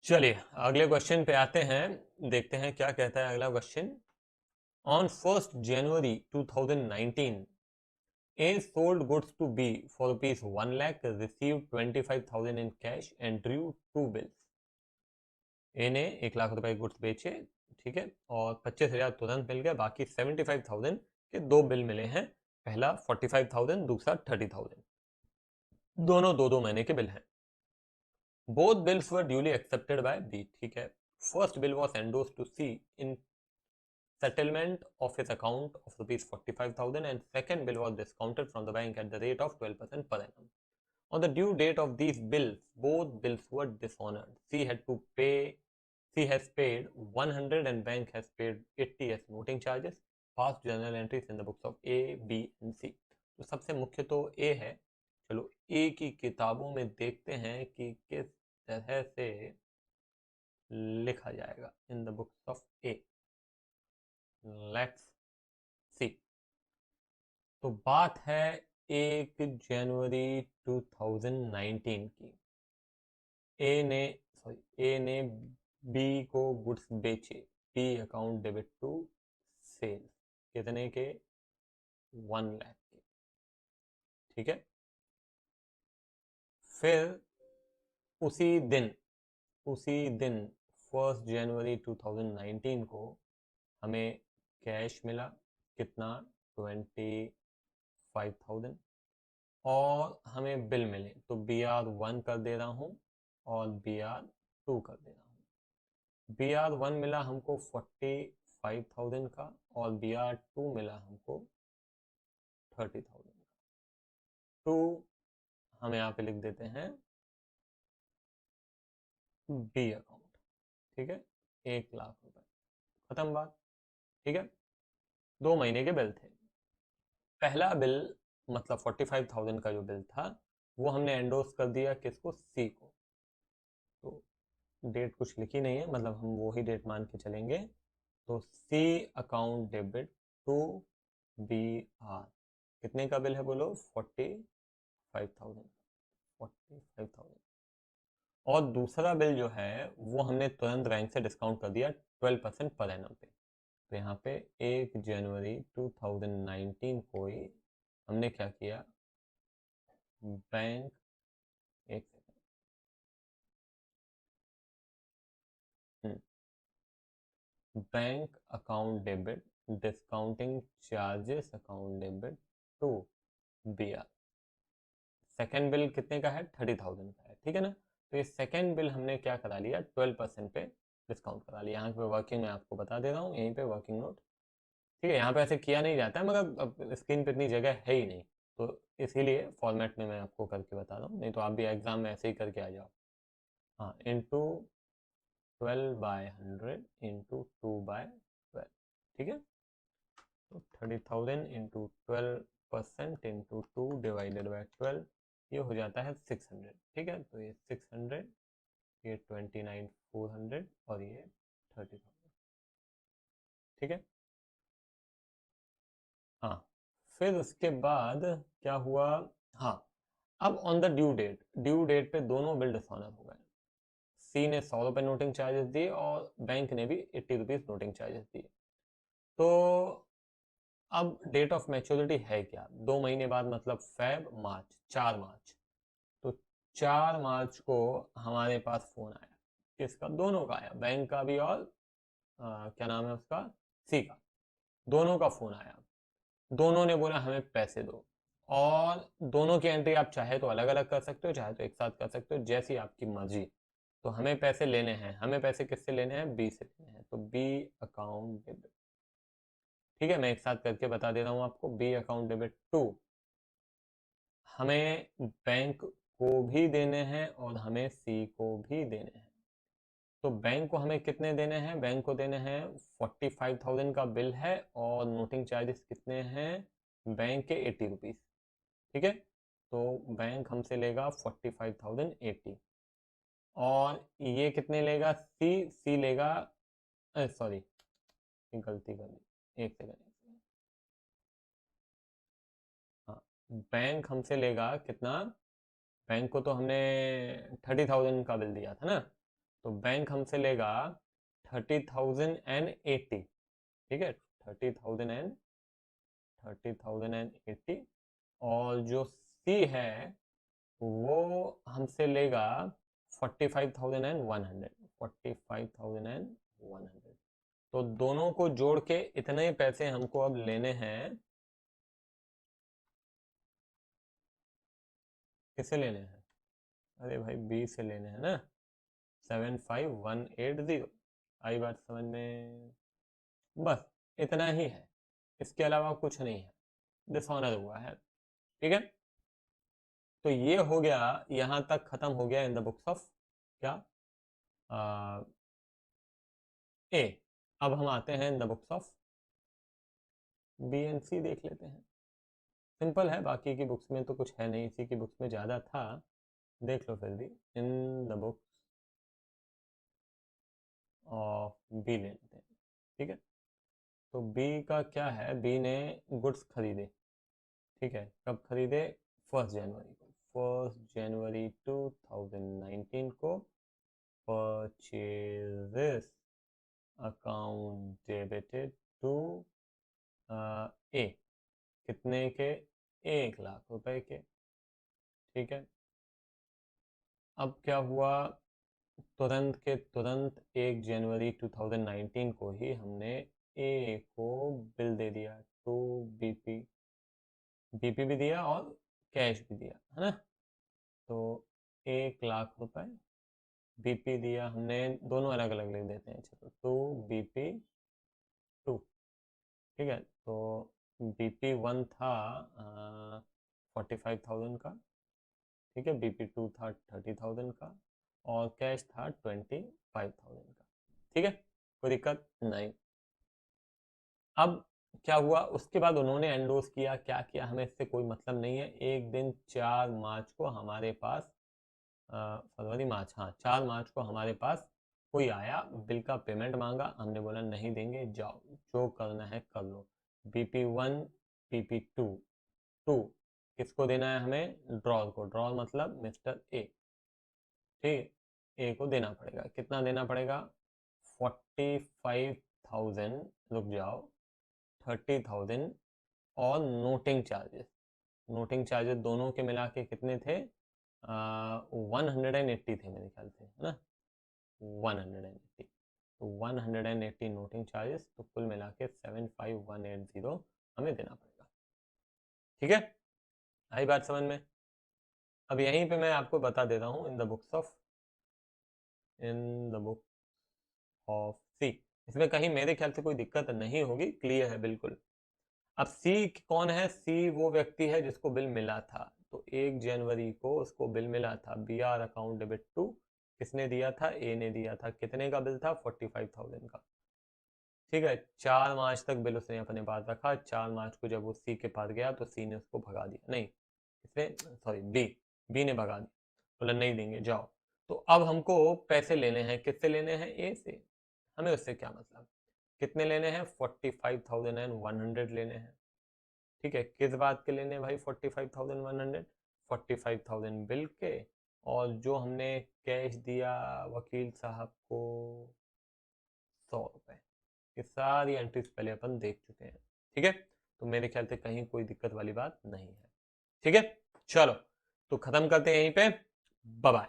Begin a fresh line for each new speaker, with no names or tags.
चलिए अगले क्वेश्चन पे आते हैं। देखते हैं क्या कहता है अगला question. On 1st January 2019 A sold goods to B for rupees 1 lakh, received 25,000 in cash and drew two bills. ए ने 1 लाख रुपए गुड्स बेचे, ठीक है, और 25,000 तुरंत मिल गया, बाकी 75,000 के दो बिल मिले हैं। पहला 45,000, दूसरा 30,000। दोनों दो दो महीने के बिल हैं। Both bills were duly accepted by B, ठीक है। First bill was endorse to C in settlement of his account of rupees 45,000, and second bill was discounted from the bank at the rate of 12% per annum. On the due date of these bills, both bills were dishonored. C has paid 100 and bank has paid 80 as noting charges. Past journal entries in the books of A, B and C. तो सबसे मुख्य तो A है। चलो A की किताबों में देखते हैं कि किस तरह से लिखा जाएगा इन the books of A। Let's see. तो बात है 1 जनवरी 2019 की। ए ने बी को गुड्स बेचे, B account debit to sale, कितने के? 1 लाख के, ठीक है। फिर उसी दिन 1 जनवरी 2019 को हमें कैश मिला, कितना? 25,000। और हमें बिल मिले, तो BR1 कर दे रहा हूँ और BR2 कर दे रहा हूँ। BR1 मिला हमको 45,000 का और BR2 मिला हमको 30,000 का। तो हम यहाँ पे लिख देते हैं बी अकाउंट, ठीक है, 1 लाख रुपए, खत्म बात, ठीक है। 2 महीने के बिल थे। पहला बिल मतलब 45,000 का जो बिल था वो हमने एंडोर्स कर दिया किसको? सी को। तो डेट कुछ लिखी नहीं है, मतलब हम वो ही डेट मान के चलेंगे। तो C account debit to B R, कितने का बिल है बोलो? 45,000। 45,000। और दूसरा बिल जो है वो हमने तुरंत बैंक से डिस्काउंट कर दिया 12% पर एनम पे। तो यहाँ पे 1 जनवरी 2019 को ही हमने क्या किया? बैंक, एक second, bank account debit discounting charges account debit to B R. Second bill कितने का है? 30,000 का है, ठीक है ना। तो ये सेकेंड बिल हमने क्या करा लिया? 12% पे डिस्काउंट करा लिया। यहाँ पे वर्किंग मैं आपको बता दे रहा हूँ, यहीं पे वर्किंग नोट, ठीक है। यहाँ पे ऐसे किया नहीं जाता है, मगर अब स्क्रीन पे इतनी जगह है ही नहीं, तो इसीलिए फॉर्मेट में मैं आपको करके बता रहा हूँ, नहीं तो आप भी एग्जाम में ऐसे ही करके आ जाओ। हाँ, इंटू 12/100 इंटू 2/12, ठीक है। तो 30,000 इंटू 12% इंटू 2 डिवाइडेड बाई 12, ये हो जाता है 600, ठीक है। तो ये 600, ये 29,400 और ये 30,000, ठीक है। हाँ, फिर उसके बाद क्या हुआ? हाँ, अब ऑन द ड्यू डेट पे दोनों बिल डिसऑनर हो गए। सी ने 100 रुपये नोटिंग चार्जेस दिए और बैंक ने भी 80 रुपीज नोटिंग चार्जेस दिए। तो अब डेट ऑफ मैच्योरिटी है क्या? 2 महीने बाद, मतलब फेब मार्च, 4 मार्च। तो 4 मार्च को हमारे पास फोन आया, किसका? दोनों का आया, बैंक का भी और क्या नाम है उसका, सी का। दोनों का फोन आया। दोनों ने बोला हमें पैसे दो। और दोनों की एंट्री आप चाहे तो अलग अलग कर सकते हो, चाहे तो एक साथ कर सकते हो, जैसी आपकी मर्जी। तो हमें पैसे लेने हैं, हमें पैसे किससे लेने हैं? बी से लेने हैं। तो बी अकाउंट डेबिट, ठीक है, मैं एक साथ करके बता दे रहा हूँ आपको। बी अकाउंट डेबिट टू, हमें बैंक को भी देने हैं और हमें सी को भी देने हैं। तो बैंक को हमें कितने देने हैं? बैंक को देने हैं 45,000 का बिल है और नोटिंग चार्जेस कितने हैं बैंक के? 80 रुपीज, ठीक है। तो बैंक हमसे लेगा 45,080। और ये कितने लेगा? सी लेगा, सॉरी गलती कर दी, एक सेकंड। हाँ, बैंक हमसे लेगा कितना? बैंक को तो हमने 30,000 का बिल दिया था ना, तो बैंक हमसे लेगा 30,080, ठीक है, 30,080, और जो सी है वो हमसे लेगा 45,100, 45,100। तो दोनों को जोड़ के इतने पैसे हमको अब लेने हैं। किसे लेने हैं? अरे भाई बी से लेने हैं ना, 75,180। आई बात समझ में? बस इतना ही है, इसके अलावा कुछ नहीं है, डिसऑनर हुआ है, ठीक है। तो ये हो गया, यहां तक खत्म हो गया इन द बुक्स ऑफ क्या, ए। अब हम आते हैं in the books of B and C, देख लेते हैं। सिंपल है, बाकी की बुक्स में तो कुछ है नहीं, इसी की बुक्स में ज़्यादा था, देख लो फिर भी। In the books of B ले लेते हैं, ठीक है। तो बी का क्या है, बी ने गुड्स खरीदे, ठीक है, कब खरीदे? 1 जनवरी को, 1 जनवरी 2019 को। परचेजेस अकाउंट डेबिटेड टू ए, कितने के? 1 लाख रुपए के, ठीक है। अब क्या हुआ, तुरंत के तुरंत 1 जनवरी 2019 को ही हमने ए को बिल दे दिया, टू बीपी, बीपी भी दिया और कैश भी दिया, है ना। तो 1 लाख रुपए बीपी दिया हमने, दोनों अलग अलग लिख देते हैं, चलो 2BP2, ठीक है। तो BP1 था 45,000 का, ठीक है, BP2 था 30,000 का, और कैश था 25,000 का, ठीक है, कोई दिक्कत नहीं। अब क्या हुआ, उसके बाद उन्होंने एंडोर्स किया, क्या किया हमें इससे कोई मतलब नहीं है। एक दिन 4 मार्च को हमारे पास, फरवरी मार्च, हाँ 4 मार्च को हमारे पास कोई आया, बिल का पेमेंट मांगा, हमने बोला नहीं देंगे, जाओ जो करना है कर लो। BP1, BP2, टू किसको देना है हमें? ड्रॉर को, ड्रॉर मतलब मिस्टर ए, ठीक, ए को देना पड़ेगा। कितना देना पड़ेगा? 45,000, रुक जाओ, 30,000 और नोटिंग चार्जेस, नोटिंग चार्जेस दोनों के मिला के कितने थे? 180 थे मेरे ख्याल से, है ना, 180। तो 180 नोटिंग चार्जेस, तो कुल मिला के 75,180 हमें देना पड़ेगा, ठीक है। आई बात समझ में? अब यहीं पे मैं आपको बता देता हूँ, in the books of, in the book of C, इसमें कहीं मेरे ख्याल से कोई दिक्कत नहीं होगी, क्लियर है बिल्कुल। अब सी कौन है? सी वो व्यक्ति है जिसको बिल मिला था, तो 1 जनवरी को उसको बिल मिला था, B R account debit to, किसने दिया था? ए ने दिया था। कितने का बिल था? 45,000 का, ठीक है। 4 मार्च तक बिल उसने अपने पास रखा, 4 मार्च को जब वो सी के पास गया तो सी ने उसको भगा दिया, नहीं किसने, सॉरी बी ने भगा दिया, बोला नहीं देंगे जाओ। तो अब हमको पैसे लेने हैं, किससे लेने हैं? ए से। हमें उससे क्या मतलब, कितने लेने हैं? 45,100 लेने हैं, ठीक है। किस बात के लेने हैं भाई 45,100? 45,000 बिल के, और जो हमने कैश दिया वकील साहब को 100 रुपए, ये सारी एंट्रीज पहले अपन देख चुके हैं, ठीक है। तो मेरे ख्याल से कहीं कोई दिक्कत वाली बात नहीं है, ठीक है। चलो तो खत्म करते हैं यहीं पे, बाय बाय।